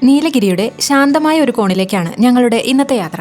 നീലഗിരിയുടെ ശാന്തമായ ഒരു കോണിലേക്കാണ് ഞങ്ങളുടെ ഇന്നത്തെ യാത്ര.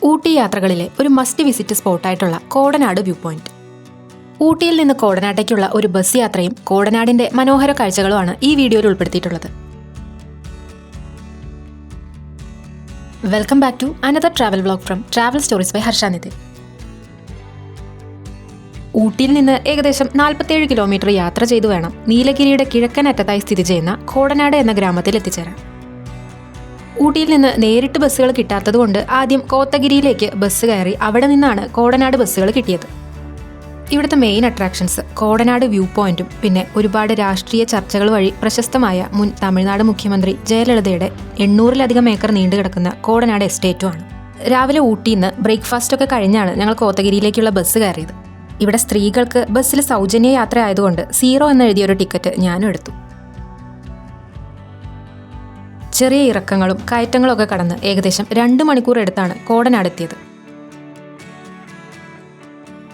ഊട്ടി യാത്രകളിലെ ഒരു മസ്റ്റ് വിസിറ്റ് സ്പോട്ടായിട്ടുള്ള കോടനാട് വ്യൂ പോയിന്റ്. ഊട്ടിയിൽ നിന്ന് കോടനാട്ടേക്കുള്ള ഒരു ബസ് യാത്രയും കോടനാടിന്റെ മനോഹര കാഴ്ചകളുമാണ് ഈ വീഡിയോയിൽ ഉൾപ്പെടുത്തിയിട്ടുള്ളത്. Welcome back to another travel vlog from travel stories by Harshanidhi. ഊട്ടിയിൽ നിന്ന് ഏകദേശം 47 കിലോമീറ്റർ യാത്ര ചെയ്തു വേണം നീലഗിരിയുടെ കിഴക്കൻ അറ്റത്തായി സ്ഥിതി ചെയ്യുന്ന കോടനാട് എന്ന ഗ്രാമത്തിൽ എത്തിച്ചേരാൻ. ഊട്ടിയിൽ നിന്ന് നേരിട്ട് ബസ്സുകൾ കിട്ടാത്തതുകൊണ്ട് ആദ്യം കോത്തഗിരിയിലേക്ക് ബസ് കയറി അവിടെ നിന്നാണ് കോടനാട് ബസ്സുകൾ കിട്ടിയത്. ഇവിടുത്തെ മെയിൻ അട്രാക്ഷൻസ് കോടനാട് വ്യൂ പോയിന്റും പിന്നെ ഒരുപാട് രാഷ്ട്രീയ ചർച്ചകൾ വഴി പ്രശസ്തമായ മുൻ തമിഴ്നാട് മുഖ്യമന്ത്രി ജയലളിതയുടെ 800-ലധികം ഏക്കർ നീണ്ടുകിടക്കുന്ന കോടനാട് എസ്റ്റേറ്റുമാണ്. രാവിലെ ഊട്ടിയിൽ നിന്ന് ബ്രേക്ക്ഫാസ്റ്റ് ഒക്കെ കഴിഞ്ഞാണ് ഞങ്ങൾ കോത്തഗിരിയിലേക്കുള്ള ബസ് കയറിയത്. ഇവിടെ സ്ത്രീകൾക്ക് ബസ്സിൽ സൗജന്യ യാത്ര ആയതുകൊണ്ട് 0 എന്നെഴുതിയൊരു ടിക്കറ്റ് ഞാനും എടുത്തു. ചെറിയ ഇറക്കങ്ങളും കയറ്റങ്ങളും ഒക്കെ കടന്ന് ഏകദേശം 2 മണിക്കൂർ എടുത്താണ് കോടനാടെത്തിയത്.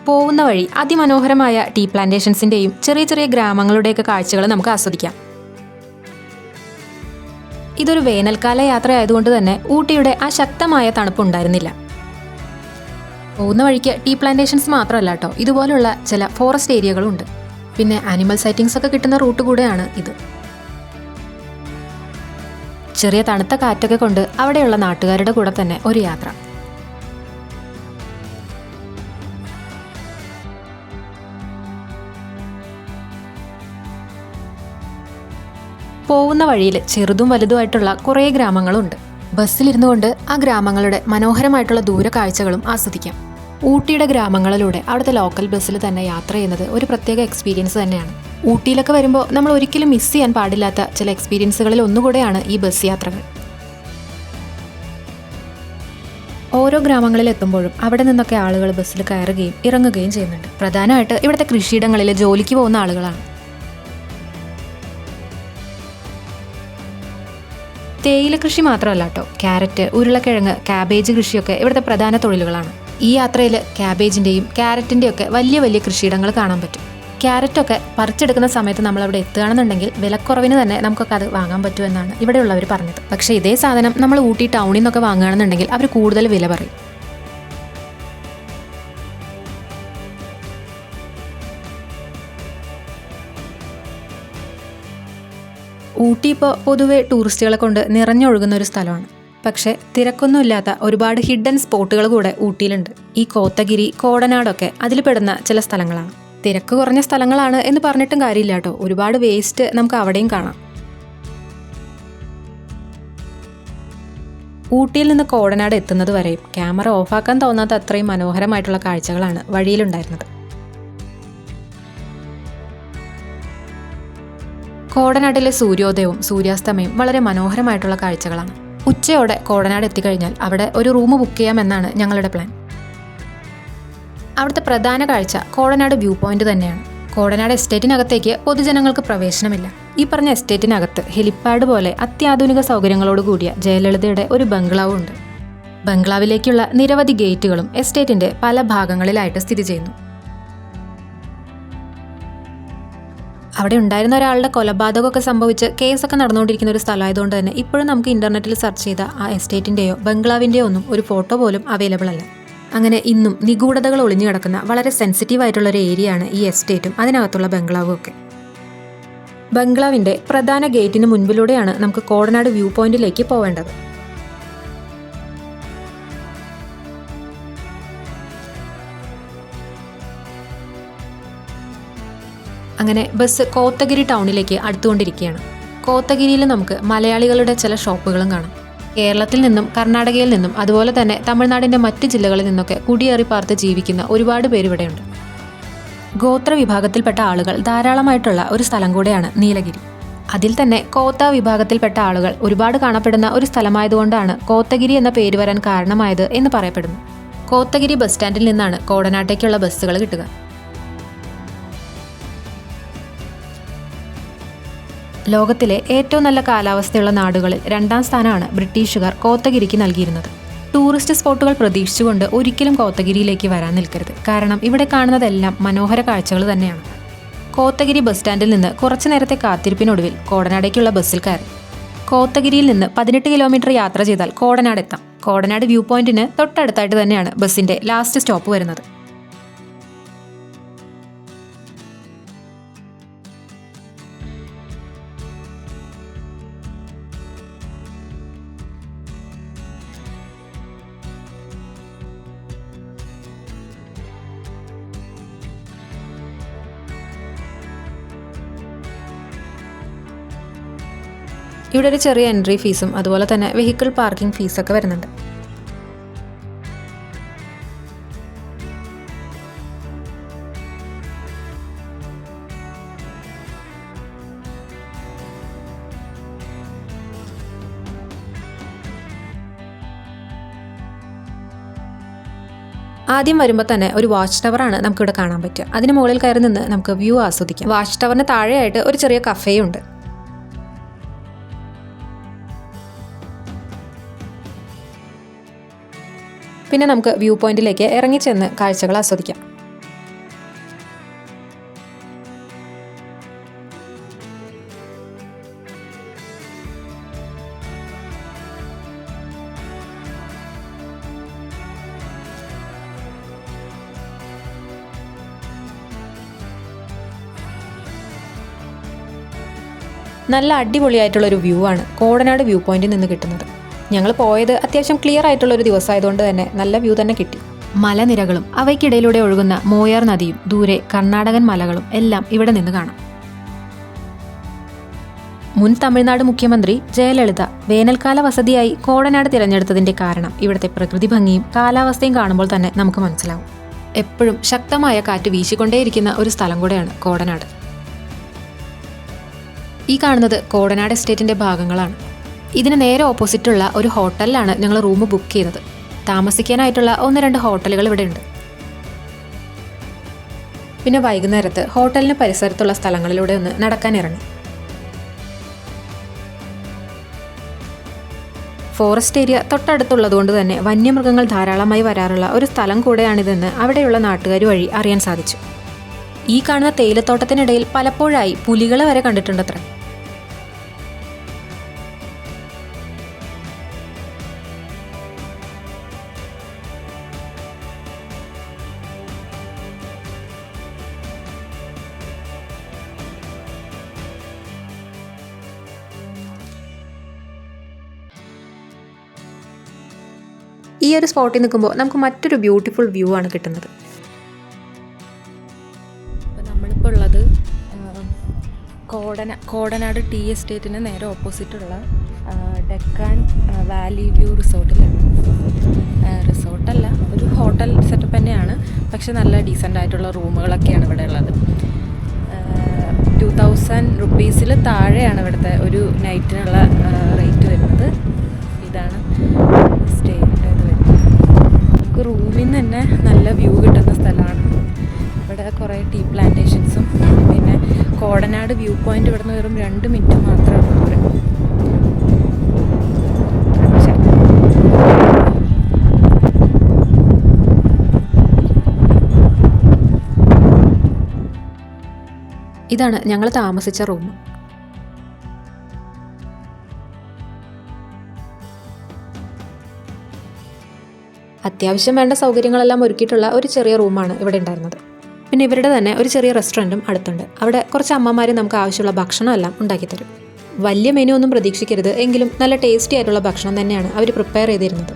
പോകുന്ന വഴി അതിമനോഹരമായ ടീ പ്ലാന്റേഷൻസിന്റെയും ചെറിയ ചെറിയ ഗ്രാമങ്ങളുടെയൊക്കെ കാഴ്ചകൾ നമുക്ക് ആസ്വദിക്കാം. ഇതൊരു വേനൽക്കാല യാത്രയായതുകൊണ്ട് തന്നെ ഊട്ടിയുടെ ആ ശക്തമായ തണുപ്പുണ്ടായിരുന്നില്ല. പോകുന്ന വഴിക്ക് ടീ പ്ലാന്റേഷൻസ് മാത്രമല്ല കേട്ടോ, ഇതുപോലുള്ള ചില ഫോറസ്റ്റ് ഏരിയകളും ഉണ്ട്. പിന്നെ ആനിമൽ സൈറ്റിങ്സ് ഒക്കെ കിട്ടുന്ന റൂട്ട് കൂടെയാണ് ഇത്. ചെറിയ തണുത്ത കാറ്റൊക്കെ കൊണ്ട് അവിടെയുള്ള നാട്ടുകാരുടെ കൂടെ തന്നെ ഒരു യാത്ര. പോകുന്ന വഴിയിൽ ചെറുതും വലുതുമായിട്ടുള്ള കുറേ ഗ്രാമങ്ങളുണ്ട്. ബസ്സിലിരുന്നു കൊണ്ട് ആ ഗ്രാമങ്ങളുടെ മനോഹരമായിട്ടുള്ള ദൂര കാഴ്ചകളും ആസ്വദിക്കാം. ഊട്ടിയുടെ ഗ്രാമങ്ങളിലൂടെ അവിടുത്തെ ലോക്കൽ ബസ്സിൽ തന്നെ യാത്ര ചെയ്യുന്നത് ഒരു പ്രത്യേക എക്സ്പീരിയൻസ് തന്നെയാണ്. ഊട്ടിയിലൊക്കെ വരുമ്പോൾ നമ്മൾ ഒരിക്കലും മിസ് ചെയ്യാൻ പാടില്ലാത്ത ചില എക്സ്പീരിയൻസുകളിൽ ഒന്നുകൂടെയാണ് ഈ ബസ് യാത്രകൾ. ഓരോ ഗ്രാമങ്ങളിൽ എത്തുമ്പോഴും അവിടെ നിന്നൊക്കെ ആളുകൾ ബസ്സിൽ കയറുകയും ഇറങ്ങുകയും ചെയ്യുന്നുണ്ട്. പ്രധാനമായിട്ട് ഇവിടുത്തെ കൃഷിയിടങ്ങളിൽ ജോലിക്ക് പോകുന്ന ആളുകളാണ്. തേയില കൃഷി മാത്രമല്ല കേട്ടോ, ക്യാരറ്റ്, ഉരുളക്കിഴങ്ങ്, ക്യാബേജ് കൃഷിയൊക്കെ ഇവിടുത്തെ പ്രധാന തൊഴിലുകളാണ്. ഈ യാത്രയിൽ ക്യാബേജിൻ്റെയും ക്യാരറ്റിൻ്റെയും ഒക്കെ വലിയ വലിയ കൃഷിയിടങ്ങൾ കാണാൻ പറ്റും. ക്യാരറ്റൊക്കെ പറിച്ചെടുക്കുന്ന സമയത്ത് നമ്മളവിടെ എത്തുകയാണെന്നുണ്ടെങ്കിൽ വിലക്കുറവിന് തന്നെ നമുക്കൊക്കെ അത് വാങ്ങാൻ പറ്റുമെന്നാണ് ഇവിടെയുള്ളവർ പറഞ്ഞത്. പക്ഷേ ഇതേ സാധനം നമ്മൾ ഊട്ടി ടൗണിൽ നിന്നൊക്കെ വാങ്ങുകയാണെന്നുണ്ടെങ്കിൽ അവർ കൂടുതൽ വില പറയും. ഊട്ടി ഇപ്പോൾ പൊതുവെ ടൂറിസ്റ്റുകളെ കൊണ്ട് നിറഞ്ഞൊഴുകുന്ന ഒരു സ്ഥലമാണ്. പക്ഷേ തിരക്കൊന്നുമില്ലാത്ത ഒരുപാട് ഹിഡൻ സ്പോട്ടുകൾ കൂടെ ഊട്ടിയിലുണ്ട്. ഈ കോത്തഗിരി, കോടനാടൊക്കെ അതിൽ പെടുന്ന ചില സ്ഥലങ്ങളാണ്. തിരക്ക് കുറഞ്ഞ സ്ഥലങ്ങളാണ് എന്ന് പറഞ്ഞിട്ടും കാര്യമില്ല കേട്ടോ, ഒരുപാട് വേസ്റ്റ് നമുക്ക് അവിടെയും കാണാം. ഊട്ടിയിൽ നിന്ന് കോടനാട് എത്തുന്നത് വരെയും ക്യാമറ ഓഫാക്കാൻ തോന്നാത്ത അത്രയും മനോഹരമായിട്ടുള്ള കാഴ്ചകളാണ് വഴിയിലുണ്ടായിരുന്നത്. കോടനാട്ടിലെ സൂര്യോദയവും സൂര്യാസ്തമയവും വളരെ മനോഹരമായിട്ടുള്ള കാഴ്ചകളാണ്. ഉച്ചയോടെ കോടനാട് എത്തിക്കഴിഞ്ഞാൽ അവിടെ ഒരു റൂം ബുക്ക് ചെയ്യാമെന്നാണ് ഞങ്ങളുടെ പ്ലാൻ. അവിടുത്തെ പ്രധാന കാഴ്ച കോടനാട് വ്യൂ പോയിന്റ് തന്നെയാണ്. കോടനാട് എസ്റ്റേറ്റിനകത്തേക്ക് പൊതുജനങ്ങൾക്ക് പ്രവേശനമില്ല. ഈ പറഞ്ഞ എസ്റ്റേറ്റിനകത്ത് ഹെലിപ്പാഡ് പോലെ അത്യാധുനിക സൗകര്യങ്ങളോട് കൂടിയ ജയലളിതയുടെ ഒരു ബംഗ്ലാവും ഉണ്ട്. ബംഗ്ലാവിലേക്കുള്ള നിരവധി ഗേറ്റുകളും എസ്റ്റേറ്റിന്റെ പല ഭാഗങ്ങളിലായിട്ട് സ്ഥിതി ചെയ്യുന്നു. അവിടെ ഉണ്ടായിരുന്ന ഒരാളുടെ കൊലപാതകമൊക്കെ സംഭവിച്ച് കേസൊക്കെ നടന്നുകൊണ്ടിരിക്കുന്ന ഒരു സ്ഥലമായതുകൊണ്ട് തന്നെ ഇപ്പോഴും നമുക്ക് ഇന്റർനെറ്റിൽ സെർച്ച് ചെയ്ത ആ എസ്റ്റേറ്റിൻ്റെയോ ബംഗ്ലാവിൻ്റെയോ ഒന്നും ഒരു ഫോട്ടോ പോലും അവൈലബിൾ അല്ല. അങ്ങനെ ഇന്നും നിഗൂഢതകൾ ഒളിഞ്ഞു കിടക്കുന്ന വളരെ സെൻസിറ്റീവ് ആയിട്ടുള്ള ഒരു ഏരിയയാണ് ഈ എസ്റ്റേറ്റും അതിനകത്തുള്ള ബംഗ്ലാവും ഒക്കെ. ബംഗ്ലാവിൻ്റെ പ്രധാന ഗേറ്റിന് മുൻപിലൂടെയാണ് നമുക്ക് കോടനാട് വ്യൂ പോയിന്റിലേക്ക് പോവേണ്ടത്. അങ്ങനെ ബസ് കോത്തഗിരി ടൗണിലേക്ക് അടുത്തുകൊണ്ടിരിക്കുകയാണ്. കോത്തഗിരിയിൽ നമുക്ക് മലയാളികളുടെ ചില ഷോപ്പുകളും കാണാം. കേരളത്തിൽ നിന്നും കർണാടകയിൽ നിന്നും അതുപോലെ തന്നെ തമിഴ്നാടിൻ്റെ മറ്റ് ജില്ലകളിൽ നിന്നൊക്കെ കുടിയേറി പാർത്ത് ജീവിക്കുന്ന ഒരുപാട് പേര് ഇവിടെയുണ്ട്. ഗോത്ര വിഭാഗത്തിൽപ്പെട്ട ആളുകൾ ധാരാളമായിട്ടുള്ള ഒരു സ്ഥലം കൂടെയാണ് നീലഗിരി. അതിൽ തന്നെ കോത്ത വിഭാഗത്തിൽപ്പെട്ട ആളുകൾ ഒരുപാട് കാണപ്പെടുന്ന ഒരു സ്ഥലമായതുകൊണ്ടാണ് കോത്തഗിരി എന്ന പേര് വരാൻ കാരണമായത് എന്ന് പറയപ്പെടുന്നു. കോത്തഗിരി ബസ് സ്റ്റാൻഡിൽ നിന്നാണ് കോടനാട്ടേക്കുള്ള ബസ്സുകൾ കിട്ടുക. ലോകത്തിലെ ഏറ്റവും നല്ല കാലാവസ്ഥയുള്ള നാടുകളിൽ 2ാം സ്ഥാനമാണ് ബ്രിട്ടീഷുകാർ കോത്തഗിരിക്ക് നൽകിയിരുന്നത്. ടൂറിസ്റ്റ് സ്പോട്ടുകൾ പ്രതീക്ഷിച്ചുകൊണ്ട് ഒരിക്കലും കോത്തഗിരിയിലേക്ക് വരാൻ നിൽക്കരുത്. കാരണം ഇവിടെ കാണുന്നതെല്ലാം മനോഹര കാഴ്ചകൾ തന്നെയാണ്. കോത്തഗിരി ബസ് സ്റ്റാൻഡിൽ നിന്ന് കുറച്ചു നേരത്തെ കാത്തിരിപ്പിനൊടുവിൽ കോടനാടേക്കുള്ള ബസ്സിൽ കയറി. കോത്തഗിരിയിൽ നിന്ന് 18 കിലോമീറ്റർ യാത്ര ചെയ്താൽ കോടനാട് എത്താം. കോടനാട് വ്യൂ പോയിന്റിന് തൊട്ടടുത്തായിട്ട് തന്നെയാണ് ബസ്സിന്റെ ലാസ്റ്റ് സ്റ്റോപ്പ് വരുന്നത്. ഇവിടെ ഒരു ചെറിയ എൻട്രി ഫീസും അതുപോലെ തന്നെ വെഹിക്കിൾ പാർക്കിംഗ് ഫീസൊക്കെ വരുന്നുണ്ട്. ആദ്യം വരുമ്പോൾ തന്നെ ഒരു വാച്ച് ടവറാണ് നമുക്കിവിടെ കാണാൻ പറ്റുക. അതിന് മുകളിൽ കയറി നിന്ന് നമുക്ക് വ്യൂ ആസ്വദിക്കാം. വാച്ച് ടവറിന് താഴെയായിട്ട് ഒരു ചെറിയ കഫേയും ഉണ്ട്. പിന്നെ നമുക്ക് വ്യൂ പോയിന്റിലേക്ക് ഇറങ്ങിച്ചെന്ന് കാഴ്ചകൾ ആസ്വദിക്കാം. നല്ല അടിപൊളിയായിട്ടുള്ളൊരു വ്യൂ ആണ് കോടനാട് വ്യൂ പോയിന്റിൽ നിന്ന് കിട്ടുന്നത്. ഞങ്ങൾ പോയത് അത്യാവശ്യം ക്ലിയർ ആയിട്ടുള്ളൊരു ദിവസമായതുകൊണ്ട് തന്നെ നല്ല വ്യൂ തന്നെ കിട്ടി. മലനിരകളും അവയ്ക്കിടയിലൂടെ ഒഴുകുന്ന മോയാർ നദിയും ദൂരെ കർണാടകൻ മലകളും എല്ലാം ഇവിടെ നിന്ന് കാണാം. മുൻ തമിഴ്നാട് മുഖ്യമന്ത്രി ജയലളിത വേനൽക്കാല വസതിയായി കോടനാട് തിരഞ്ഞെടുത്തതിന്റെ കാരണം ഇവിടുത്തെ പ്രകൃതി ഭംഗിയും കാലാവസ്ഥയും കാണുമ്പോൾ തന്നെ നമുക്ക് മനസ്സിലാവും. എപ്പോഴും ശക്തമായ കാറ്റ് വീശിക്കൊണ്ടേയിരിക്കുന്ന ഒരു സ്ഥലം കൂടെയാണ് കോടനാട്. ഈ കാണുന്നത് കോടനാട് എസ്റ്റേറ്റിന്റെ ഭാഗങ്ങളാണ്. ഇതിന് നേരെ ഓപ്പോസിറ്റുള്ള ഒരു ഹോട്ടലിലാണ് ഞങ്ങൾ റൂം ബുക്ക് ചെയ്തത്. താമസിക്കാനായിട്ടുള്ള 1-2 ഹോട്ടലുകൾ ഇവിടെ ഉണ്ട്. പിന്നെ വൈകുന്നേരത്ത് ഹോട്ടലിന് പരിസരത്തുള്ള സ്ഥലങ്ങളിലൂടെ ഒന്ന് നടക്കാൻ ഇറങ്ങി. ഫോറസ്റ്റ് ഏരിയ തൊട്ടടുത്തുള്ളതുകൊണ്ട് തന്നെ വന്യമൃഗങ്ങൾ ധാരാളമായി വരാറുള്ള ഒരു സ്ഥലം കൂടെയാണിതെന്ന് അവിടെയുള്ള നാട്ടുകാർ വഴി അറിയാൻ സാധിച്ചു. ഈ കാണുന്ന തേയിലത്തോട്ടത്തിനിടയിൽ പലപ്പോഴായി പുലികളെ വരെ കണ്ടിട്ടുണ്ടത്രേ. ഈ ഒരു സ്പോട്ടിൽ നിൽക്കുമ്പോൾ നമുക്ക് മറ്റൊരു ബ്യൂട്ടിഫുൾ വ്യൂ ആണ് കിട്ടുന്നത്. അപ്പോൾ നമ്മളിപ്പോൾ ഉള്ളത് കോടനാട് ടീ എസ്റ്റേറ്റിന് നേരെ ഓപ്പോസിറ്റുള്ള ഡെക്കാൻ വാലി വ്യൂ റിസോർട്ടിലാണ്. റിസോർട്ടല്ല, ഒരു ഹോട്ടൽ സെറ്റപ്പ് തന്നെയാണ്. പക്ഷെ നല്ല ഡീസൻ്റ് ആയിട്ടുള്ള റൂമുകളൊക്കെയാണ് ഇവിടെ ഉള്ളത്. 2000 റുപ്പീസിൽ താഴെയാണ് ഇവിടുത്തെ ഒരു നൈറ്റിനുള്ള റേറ്റ് വരുന്നത്. ഇതാണ് സ്റ്റേ നമുക്ക് റൂമിൽ നിന്ന് തന്നെ നല്ല വ്യൂ കിട്ടുന്ന സ്ഥലമാണ്. ഇവിടെ കുറേ ടീ പ്ലാന്റേഷൻസും പിന്നെ കോടനാട് വ്യൂ പോയിന്റ് ഇവിടെ നിന്ന് വെറും 2 മിനിറ്റ് മാത്രമാണ് ദൂരം. ഇതാണ് ഞങ്ങൾ താമസിച്ച റൂം. അത്യാവശ്യം വേണ്ട സൗകര്യങ്ങളെല്ലാം ഒരുക്കിയിട്ടുള്ള ഒരു ചെറിയ റൂമാണ് ഇവിടെ ഉണ്ടായിരുന്നത്. പിന്നെ ഇവരുടെ തന്നെ ഒരു ചെറിയ റെസ്റ്റോറൻറ്റും അടുത്തുണ്ട്. അവിടെ കുറച്ച് അമ്മമാർ നമുക്ക് ആവശ്യമുള്ള ഭക്ഷണം എല്ലാം ഉണ്ടാക്കിത്തരും. വലിയ മെനു ഒന്നും പ്രതീക്ഷിക്കരുത്, എങ്കിലും നല്ല ടേസ്റ്റി ആയിട്ടുള്ള ഭക്ഷണം തന്നെയാണ് അവർ പ്രിപ്പയർ ചെയ്തിരുന്നത്.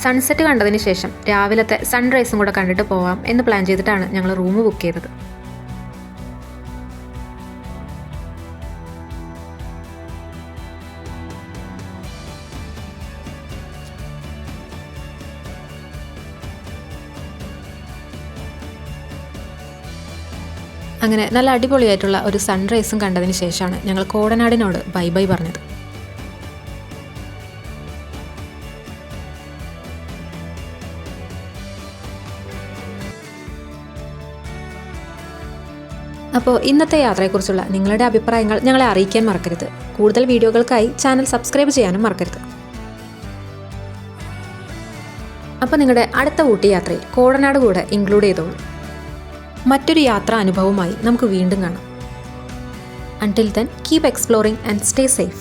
സൺസെറ്റ് കണ്ടതിന് ശേഷം രാവിലത്തെ സൺറൈസും കൂടെ കണ്ടിട്ട് പോവാം എന്ന് പ്ലാൻ ചെയ്തിട്ടാണ് ഞങ്ങൾ റൂം ബുക്ക് ചെയ്തത്. അങ്ങനെ നല്ല അടിപൊളിയായിട്ടുള്ള ഒരു സൺറൈസും കണ്ടതിന് ശേഷമാണ് ഞങ്ങൾ കോടനാടിനോട് ബൈ ബൈ പറഞ്ഞത്. അപ്പോൾ ഇന്നത്തെ യാത്രയെക്കുറിച്ചുള്ള നിങ്ങളുടെ അഭിപ്രായങ്ങൾ ഞങ്ങളെ അറിയിക്കാൻ മറക്കരുത്. കൂടുതൽ വീഡിയോകൾക്കായി ചാനൽ സബ്സ്ക്രൈബ് ചെയ്യാനും മറക്കരുത്. അപ്പോൾ നിങ്ങളുടെ അടുത്ത ഊട്ടി യാത്രയിൽ കോടനാട് കൂടെ ഇൻക്ലൂഡ് ചെയ്തോളൂ. മറ്റൊരു യാത്രാ അനുഭവമായി നമുക്ക് വീണ്ടും കാണാം. Until then, keep exploring and stay safe.